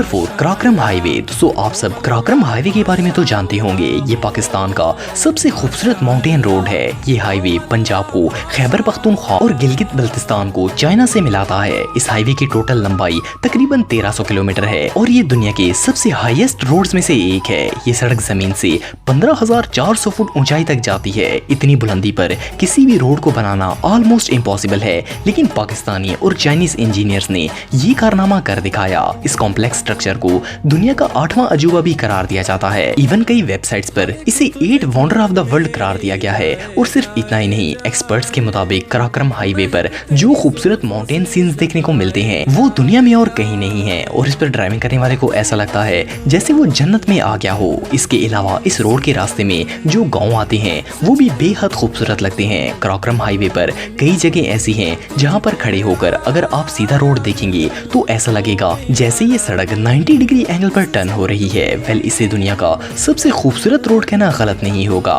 Number 4, Karakoram highway. दोस्तों आप सब कराक्रम हाईवे के बारे में तो जानते होंगे। ये पाकिस्तान का सबसे खूबसूरत माउंटेन रोड है। ये हाईवे पंजाब को खैबर पख्तूनख्वा और गिलगित बल्तिस्तान को चाइना से मिलाता है। इस हाईवे की टोटल लंबाई तकरीबन 1300 किलोमीटर है और ये दुनिया के सबसे हाईएस्ट रोड्स में से एक है। ये सड़क जमीन से 15,400 फुट ऊंचाई तक जाती है। इतनी बुलंदी पर किसी भी रोड को बनाना ऑलमोस्ट इम्पॉसिबल है, लेकिन पाकिस्तानी और चाइनीज इंजीनियर्स ने ये कारनामा कर दिखाया। इस कॉम्प्लेक्स स्ट्रक्चर को दुनिया का 8वां अजूबा भी करार दिया जाता है। इवन कई वेबसाइट्स पर इसे 8 वंडर ऑफ द वर्ल्ड करार दिया गया है। और सिर्फ इतना ही नहीं, एक्सपर्ट्स के मुताबिक कराक्रम हाईवे पर जो खूबसूरत माउंटेन सीन्स देखने को मिलते हैं वो दुनिया में और कहीं नहीं है। और इस पर ड्राइविंग करने वाले को ऐसा लगता है जैसे वो जन्नत में आ गया हो। इसके अलावा इस रोड के रास्ते में जो गाँव आते हैं वो भी बेहद खूबसूरत लगते हैं। कराक्रम हाईवे पर कई जगह ऐसी हैं जहाँ पर खड़े होकर अगर आप सीधा रोड देखेंगे तो ऐसा लगेगा जैसे ये सड़क 90 डिग्री एंगल पर टर्न हो रही है। वेल, इसे दुनिया का सबसे खूबसूरत रोड कहना गलत नहीं होगा।